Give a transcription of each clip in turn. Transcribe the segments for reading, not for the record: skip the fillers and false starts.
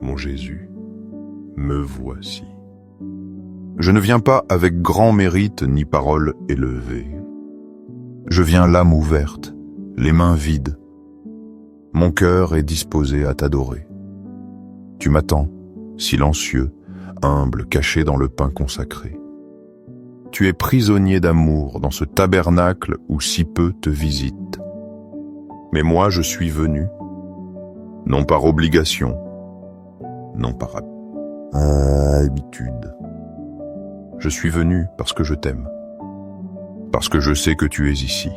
Mon Jésus, me voici. Je ne viens pas avec grand mérite ni parole élevée. Je viens l'âme ouverte, les mains vides. Mon cœur est disposé à t'adorer. Tu m'attends, silencieux, humble, caché dans le pain consacré. Tu es prisonnier d'amour dans ce tabernacle où si peu te visitent. Mais moi je suis venu, non par obligation, non par habitude. Je suis venu parce que je t'aime, parce que je sais que tu es ici,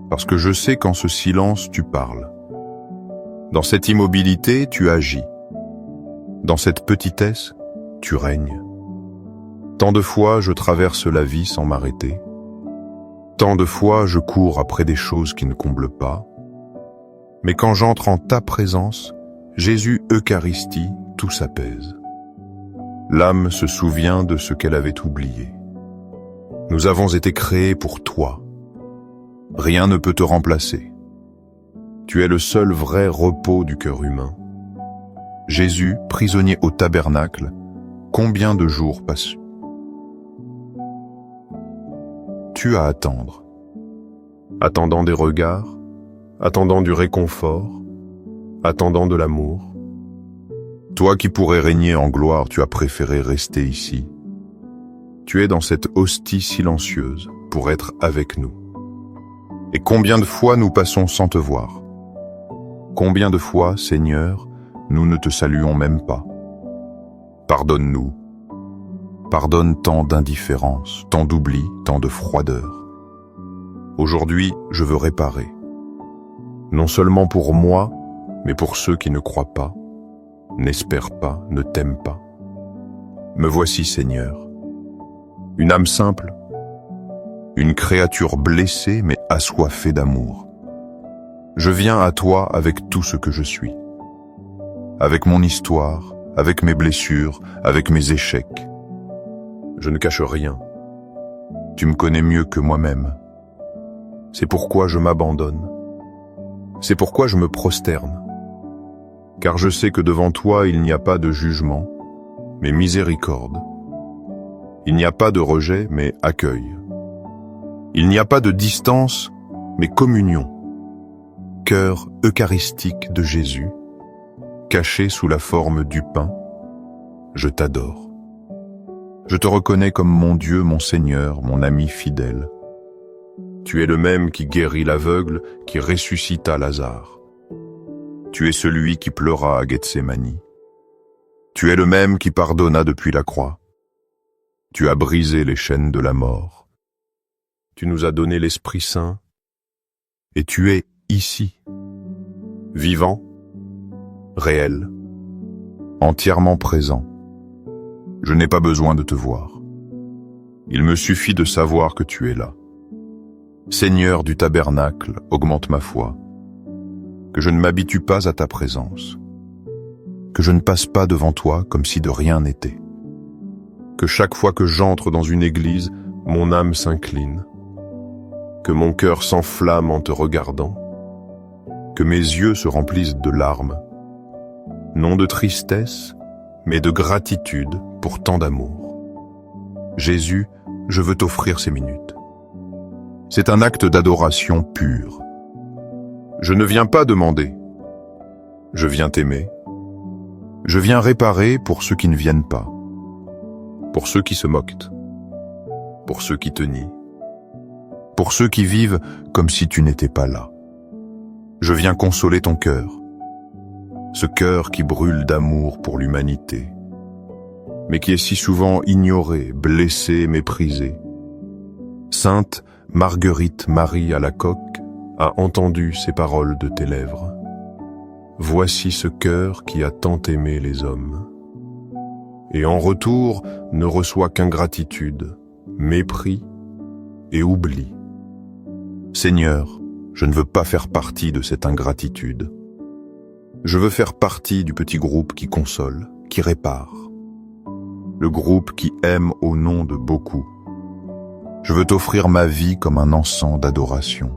parce que je sais qu'en ce silence tu parles. Dans cette immobilité tu agis, dans cette petitesse tu règnes. Tant de fois je traverse la vie sans m'arrêter, tant de fois je cours après des choses qui ne comblent pas, mais quand j'entre en ta présence, Jésus Eucharistie, tout s'apaise. L'âme se souvient de ce qu'elle avait oublié. Nous avons été créés pour toi. Rien ne peut te remplacer. Tu es le seul vrai repos du cœur humain. Jésus, prisonnier au tabernacle, combien de jours passes-tu à attendre? Attendant des regards, attendant du réconfort, attendant de l'amour. Toi qui pourrais régner en gloire, tu as préféré rester ici. Tu es dans cette hostie silencieuse pour être avec nous. Et combien de fois nous passons sans te voir? Combien de fois, Seigneur, nous ne te saluons même pas? Pardonne-nous. Pardonne tant d'indifférence, tant d'oubli, tant de froideur. Aujourd'hui, je veux réparer. Non seulement pour moi, mais pour ceux qui ne croient pas, n'espèrent pas, ne t'aiment pas. Me voici, Seigneur. Une âme simple, une créature blessée mais assoiffée d'amour. Je viens à toi avec tout ce que je suis. Avec mon histoire, avec mes blessures, avec mes échecs. Je ne cache rien. Tu me connais mieux que moi-même. C'est pourquoi je m'abandonne. C'est pourquoi je me prosterne. Car je sais que devant toi il n'y a pas de jugement, mais miséricorde. Il n'y a pas de rejet, mais accueil. Il n'y a pas de distance, mais communion. Cœur eucharistique de Jésus, caché sous la forme du pain, je t'adore. Je te reconnais comme mon Dieu, mon Seigneur, mon ami fidèle. Tu es le même qui guérit l'aveugle, qui ressuscita Lazare. Tu es celui qui pleura à Gethsémani. Tu es le même qui pardonna depuis la croix. Tu as brisé les chaînes de la mort. Tu nous as donné l'Esprit Saint. Et tu es ici, vivant, réel, entièrement présent. Je n'ai pas besoin de te voir. Il me suffit de savoir que tu es là. Seigneur du tabernacle, augmente ma foi. Que je ne m'habitue pas à ta présence, que je ne passe pas devant toi comme si de rien n'était, que chaque fois que j'entre dans une église, mon âme s'incline, que mon cœur s'enflamme en te regardant, que mes yeux se remplissent de larmes, non de tristesse, mais de gratitude pour tant d'amour. Jésus, je veux t'offrir ces minutes. C'est un acte d'adoration pure. Je ne viens pas demander, je viens t'aimer. Je viens réparer pour ceux qui ne viennent pas, pour ceux qui se moquent, pour ceux qui te nient, pour ceux qui vivent comme si tu n'étais pas là. Je viens consoler ton cœur, ce cœur qui brûle d'amour pour l'humanité, mais qui est si souvent ignoré, blessé, méprisé. Sainte Marguerite Marie Alacoque a entendu ces paroles de tes lèvres. Voici ce cœur qui a tant aimé les hommes. Et en retour ne reçoit qu'ingratitude, mépris et oubli. Seigneur, je ne veux pas faire partie de cette ingratitude. Je veux faire partie du petit groupe qui console, qui répare. Le groupe qui aime au nom de beaucoup. Je veux t'offrir ma vie comme un encens d'adoration,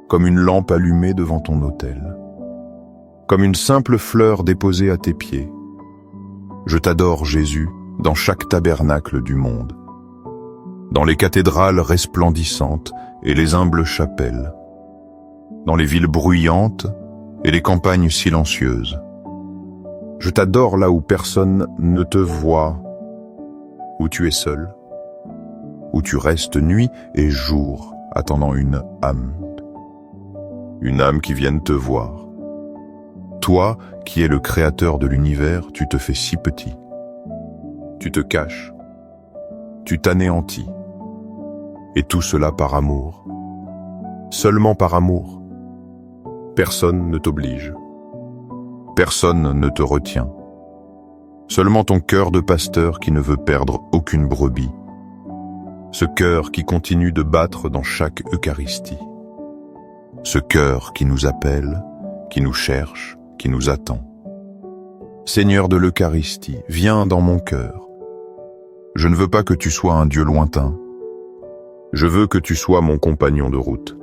comme une lampe allumée devant ton autel. comme une simple fleur déposée à tes pieds. Je t'adore, Jésus, dans chaque tabernacle du monde, dans les cathédrales resplendissantes et les humbles chapelles, dans les villes bruyantes et les campagnes silencieuses. Je t'adore là où personne ne te voit, où tu es seul, où tu restes nuit et jour attendant une âme qui vienne te voir. Toi, qui es le créateur de l'univers, tu te fais si petit. Tu te caches, tu t'anéantis. Et tout cela par amour. Seulement par amour. Personne ne t'oblige. Personne ne te retient. Seulement ton cœur de pasteur qui ne veut perdre aucune brebis. Ce cœur qui continue de battre dans chaque Eucharistie. Ce cœur qui nous appelle, qui nous cherche, qui nous attend. Seigneur de l'Eucharistie, viens dans mon cœur. Je ne veux pas que tu sois un Dieu lointain. Je veux que tu sois mon compagnon de route,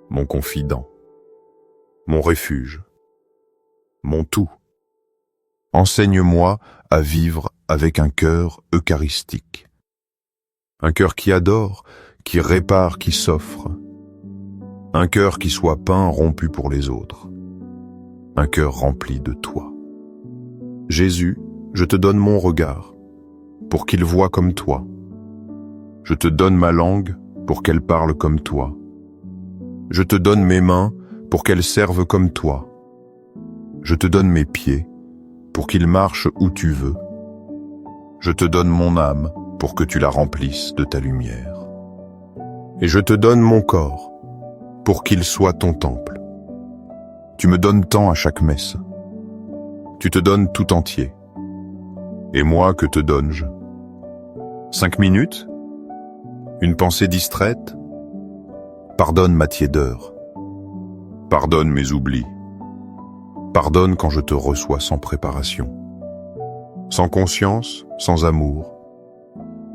mon confident, mon refuge, mon tout. Enseigne-moi à vivre avec un cœur eucharistique. Un cœur qui adore, qui répare, qui s'offre. Un cœur qui soit peint, rompu pour les autres. Un cœur rempli de toi. Jésus, je te donne mon regard, pour qu'il voie comme toi. Je te donne ma langue, pour qu'elle parle comme toi. Je te donne mes mains, pour qu'elles servent comme toi. Je te donne mes pieds, pour qu'ils marchent où tu veux. Je te donne mon âme, pour que tu la remplisses de ta lumière. Et je te donne mon corps, pour qu'il soit ton temple. Tu me donnes tant à chaque messe. Tu te donnes tout entier. Et moi, que te donne-je? 5 minutes? Une pensée distraite? Pardonne ma tiédeur. Pardonne mes oublis. Pardonne quand je te reçois sans préparation. Sans conscience, sans amour.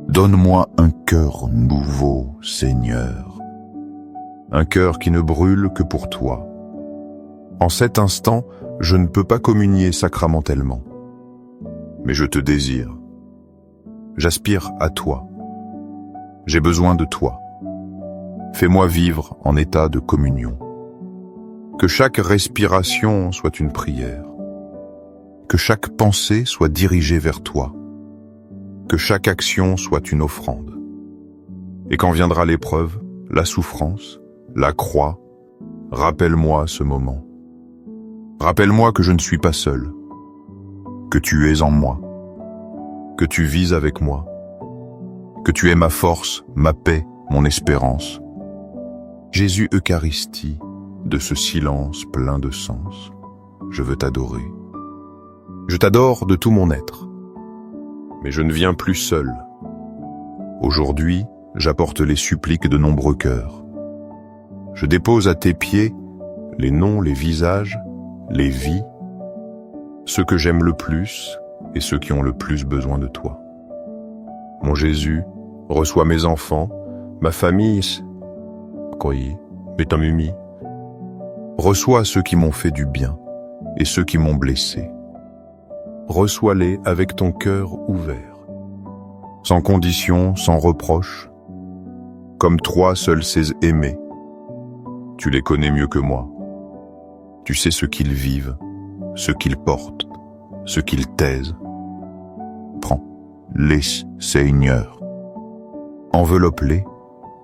Donne-moi un cœur nouveau, Seigneur. Un cœur qui ne brûle que pour toi. En cet instant, je ne peux pas communier sacramentellement. Mais je te désire. J'aspire à toi. J'ai besoin de toi. Fais-moi vivre en état de communion. Que chaque respiration soit une prière. Que chaque pensée soit dirigée vers toi. Que chaque action soit une offrande. Et quand viendra l'épreuve, la souffrance, la croix, rappelle-moi ce moment. Rappelle-moi que je ne suis pas seul, que tu es en moi, que tu vis avec moi, que tu es ma force, ma paix, mon espérance. Jésus Eucharistie, de ce silence plein de sens, je veux t'adorer. Je t'adore de tout mon être, mais je ne viens plus seul. Aujourd'hui, j'apporte les suppliques de nombreux cœurs. Je dépose à tes pieds les noms, les visages, les vies, ceux que j'aime le plus et ceux qui ont le plus besoin de toi. Mon Jésus, reçois mes enfants, ma famille, reçois ceux qui m'ont fait du bien et ceux qui m'ont blessé. Reçois-les avec ton cœur ouvert, sans condition, sans reproche, comme toi seul sais aimer. Tu les connais mieux que moi. Tu sais ce qu'ils vivent, ce qu'ils portent, ce qu'ils taisent. Prends-les, Seigneur. Enveloppe-les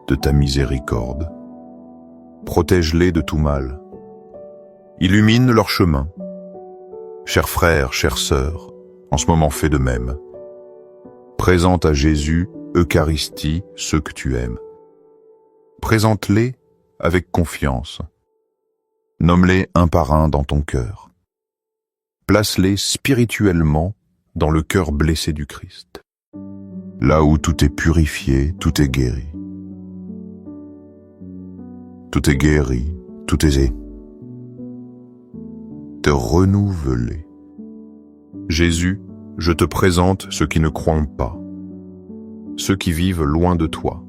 de ta miséricorde. Protège-les de tout mal. Illumine leur chemin. Chers frères, chères sœurs, en ce moment fais de même. Présente à Jésus, Eucharistie, ceux que tu aimes. Présente-les avec confiance. Nomme-les un par un dans ton cœur. Place-les spirituellement dans le cœur blessé du Christ. Là où tout est purifié, tout est guéri. Tout est guéri, tout est te renouveler. Jésus, je te présente ceux qui ne croient pas, ceux qui vivent loin de toi,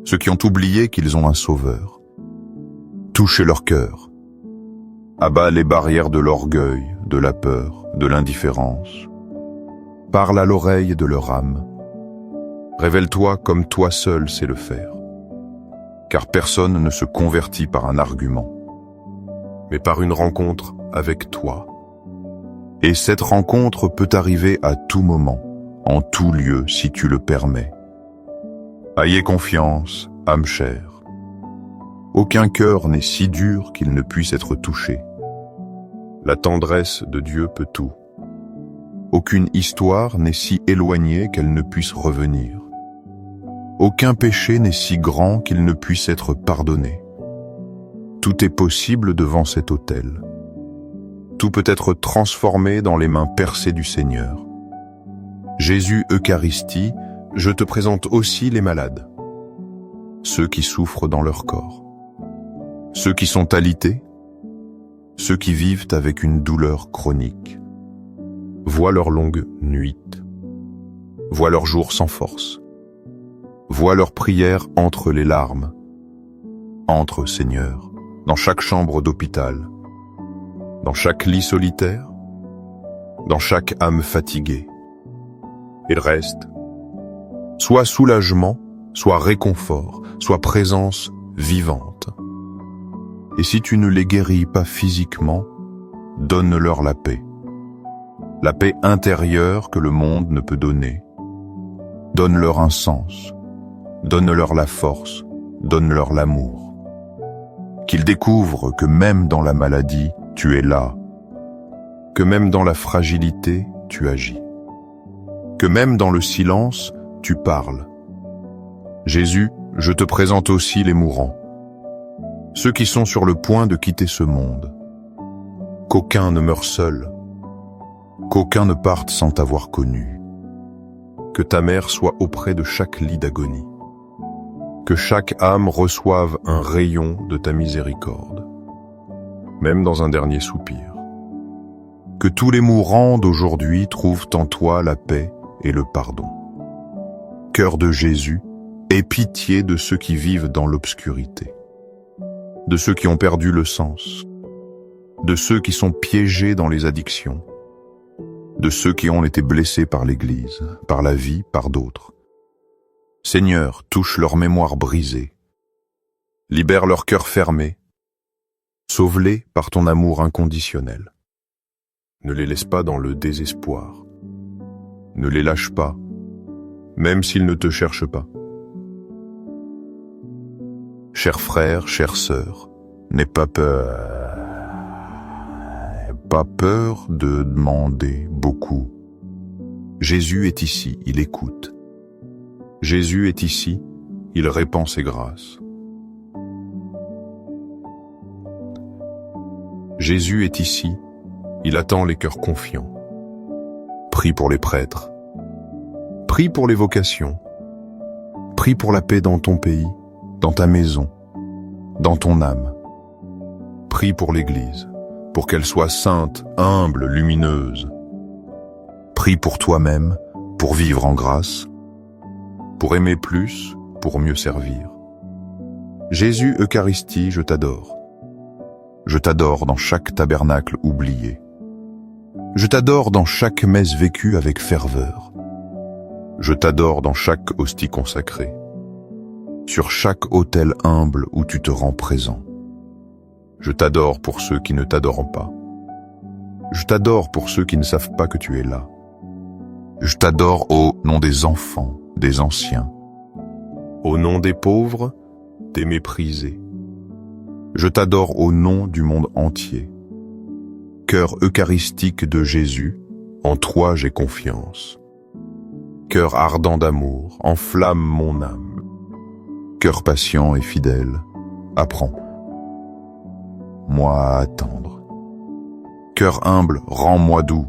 ceux qui ont oublié qu'ils ont un sauveur. Touche leur cœur. Abat les barrières de l'orgueil, de la peur, de l'indifférence. Parle à l'oreille de leur âme. Révèle-toi comme toi seul sais le faire. Car personne ne se convertit par un argument, mais par une rencontre avec toi. Et cette rencontre peut arriver à tout moment, en tout lieu, si tu le permets. Ayez confiance, âme chère. Aucun cœur n'est si dur qu'il ne puisse être touché. La tendresse de Dieu peut tout. Aucune histoire n'est si éloignée qu'elle ne puisse revenir. Aucun péché n'est si grand qu'il ne puisse être pardonné. Tout est possible devant cet autel. Tout peut être transformé dans les mains percées du Seigneur. Jésus Eucharistie, je te présente aussi les malades, ceux qui souffrent dans leur corps, ceux qui sont alités, ceux qui vivent avec une douleur chronique. Vois leurs longues nuits, vois leurs jours sans force, vois leurs prières entre les larmes. Entre, Seigneur, dans chaque chambre d'hôpital, dans chaque lit solitaire, dans chaque âme fatiguée. Il reste soit soulagement, soit réconfort, soit présence vivante. Et si tu ne les guéris pas physiquement, donne-leur la paix intérieure que le monde ne peut donner. Donne-leur un sens, donne-leur la force, donne-leur l'amour. Qu'ils découvrent que même dans la maladie, tu es là, que même dans la fragilité, tu agis, que même dans le silence, tu parles. Jésus, je te présente aussi les mourants, ceux qui sont sur le point de quitter ce monde. Qu'aucun ne meure seul, qu'aucun ne parte sans t'avoir connu. Que ta mère soit auprès de chaque lit d'agonie. Que chaque âme reçoive un rayon de ta miséricorde, même dans un dernier soupir. Que tous les mourants d'aujourd'hui trouvent en toi la paix et le pardon. Cœur de Jésus, aie pitié de ceux qui vivent dans l'obscurité, de ceux qui ont perdu le sens, de ceux qui sont piégés dans les addictions, de ceux qui ont été blessés par l'Église, par la vie, par d'autres. Seigneur, touche leur mémoire brisée, libère leur cœur fermé, sauve-les par ton amour inconditionnel. Ne les laisse pas dans le désespoir, ne les lâche pas, même s'ils ne te cherchent pas. Chers frères, chères sœurs, n'aie pas peur de demander beaucoup. Jésus est ici, il écoute. Jésus est ici, il répand ses grâces. Jésus est ici, il attend les cœurs confiants. Prie pour les prêtres, prie pour les vocations, prie pour la paix dans ton pays, dans ta maison, dans ton âme. Prie pour l'Église, pour qu'elle soit sainte, humble, lumineuse. Prie pour toi-même, pour vivre en grâce, pour aimer plus, pour mieux servir. Jésus Eucharistie, je t'adore. Je t'adore dans chaque tabernacle oublié. Je t'adore dans chaque messe vécue avec ferveur. Je t'adore dans chaque hostie consacrée. Sur chaque autel humble où tu te rends présent. Je t'adore pour ceux qui ne t'adorent pas. Je t'adore pour ceux qui ne savent pas que tu es là. Je t'adore au nom des enfants, des anciens. Au nom des pauvres, des méprisés. Je t'adore au nom du monde entier. Cœur eucharistique de Jésus, en toi j'ai confiance. Cœur ardent d'amour, enflamme mon âme. Cœur patient et fidèle, apprends-moi à attendre. Cœur humble, rends-moi doux.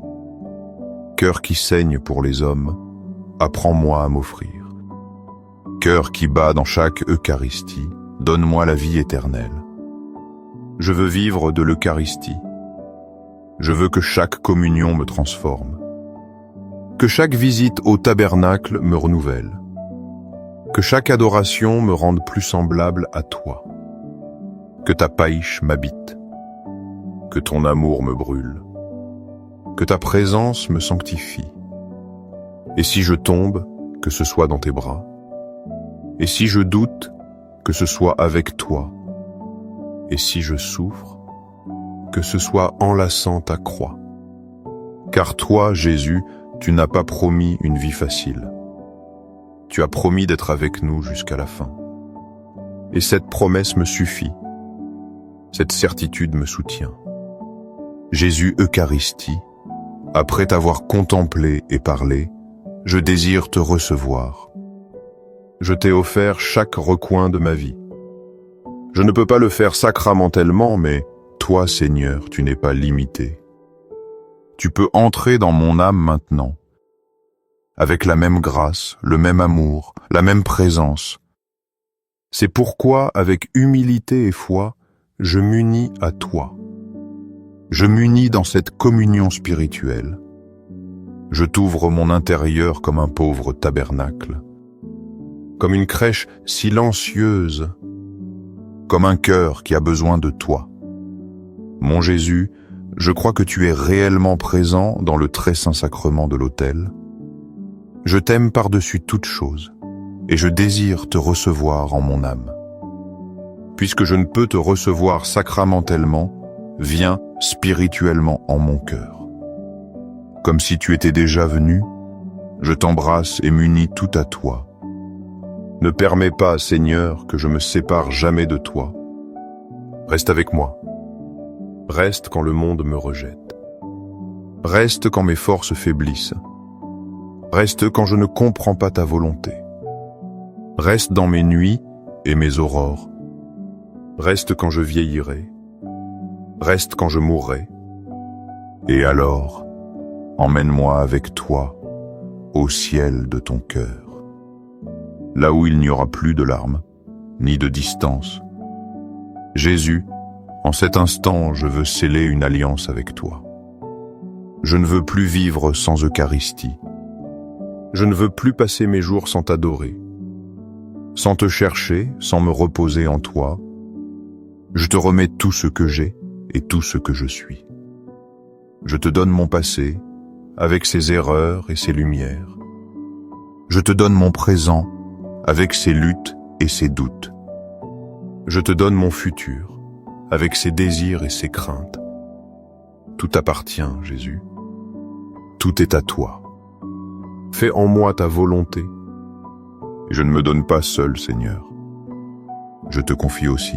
Cœur qui saigne pour les hommes, apprends-moi à m'offrir. Cœur qui bat dans chaque Eucharistie, donne-moi la vie éternelle. Je veux vivre de l'Eucharistie. Je veux que chaque communion me transforme. Que chaque visite au tabernacle me renouvelle. Que chaque adoration me rende plus semblable à toi. Que ta païche m'habite. que ton amour me brûle, que ta présence me sanctifie. Et si je tombe, que ce soit dans tes bras. Et si je doute, que ce soit avec toi. Et si je souffre, que ce soit enlaçant ta croix. Car toi, Jésus, tu n'as pas promis une vie facile. Tu as promis d'être avec nous jusqu'à la fin. Et cette promesse me suffit. Cette certitude me soutient. Jésus Eucharistie, après t'avoir contemplé et parlé, je désire te recevoir. Je t'ai offert chaque recoin de ma vie. Je ne peux pas le faire sacramentellement, mais toi, Seigneur, tu n'es pas limité. Tu peux entrer dans mon âme maintenant, avec la même grâce, le même amour, la même présence. C'est pourquoi, avec humilité et foi, je m'unis à toi. Je m'unis dans cette communion spirituelle. Je t'ouvre mon intérieur comme un pauvre tabernacle, comme une crèche silencieuse, comme un cœur qui a besoin de toi. Mon Jésus, je crois que tu es réellement présent dans le très saint sacrement de l'autel. Je t'aime par-dessus toute chose, et je désire te recevoir en mon âme. Puisque je ne peux te recevoir sacramentellement, viens spirituellement en mon cœur. Comme si tu étais déjà venu, je t'embrasse et m'unis tout à toi. Ne permets pas, Seigneur, que je me sépare jamais de toi. Reste avec moi. Reste quand le monde me rejette. Reste quand mes forces faiblissent. Reste quand je ne comprends pas ta volonté. Reste dans mes nuits et mes aurores. Reste quand je vieillirai. Reste quand je mourrai. Et alors, emmène-moi avec toi au ciel de ton cœur, là où il n'y aura plus de larmes, ni de distance. Jésus, en cet instant, je veux sceller une alliance avec toi. Je ne veux plus vivre sans Eucharistie. Je ne veux plus passer mes jours sans t'adorer, sans te chercher, sans me reposer en toi. Je te remets tout ce que j'ai et tout ce que je suis. Je te donne mon passé, avec ses erreurs et ses lumières. Je te donne mon présent, avec ses luttes et ses doutes. Je te donne mon futur, avec ses désirs et ses craintes. Tout t'appartient, Jésus. Tout est à toi. Fais en moi ta volonté. Et je ne me donne pas seul, Seigneur. Je te confie aussi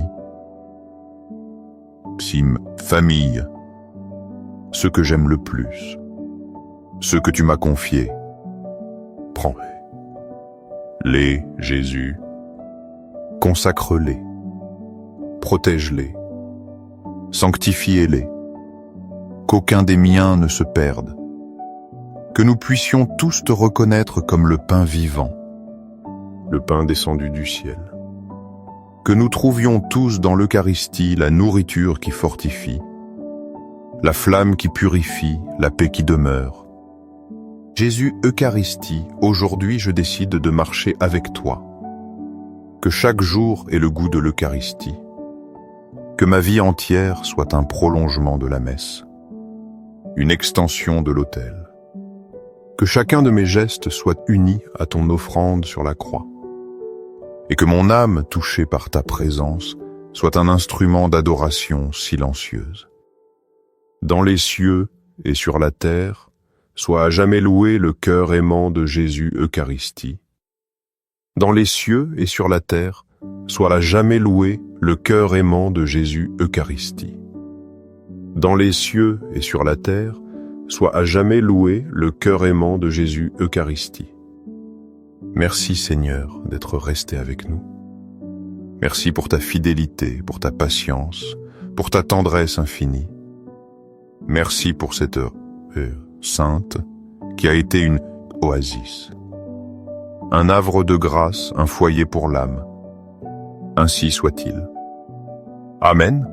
famille, ce que j'aime le plus, ce que tu m'as confié. Prends-les, Jésus, consacre-les, protège-les, sanctifie-les, qu'aucun des miens ne se perde, que nous puissions tous te reconnaître comme le pain vivant, le pain descendu du ciel, que nous trouvions tous dans l'Eucharistie la nourriture qui fortifie, la flamme qui purifie, la paix qui demeure. Jésus Eucharistie, aujourd'hui je décide de marcher avec toi. Que chaque jour ait le goût de l'Eucharistie. Que ma vie entière soit un prolongement de la messe, une extension de l'autel. Que chacun de mes gestes soit uni à ton offrande sur la croix. Et que mon âme, touchée par ta présence, soit un instrument d'adoration silencieuse. Dans les cieux et sur la terre, soit à jamais loué le cœur aimant de Jésus Eucharistie. Dans les cieux et sur la terre, soit à jamais loué le cœur aimant de Jésus Eucharistie. Dans les cieux et sur la terre, soit à jamais loué le cœur aimant de Jésus Eucharistie. Merci Seigneur d'être resté avec nous. Merci pour ta fidélité, pour ta patience, pour ta tendresse infinie. Merci pour cette heure sainte qui a été une oasis. Un havre de grâce, un foyer pour l'âme. Ainsi soit-il. Amen.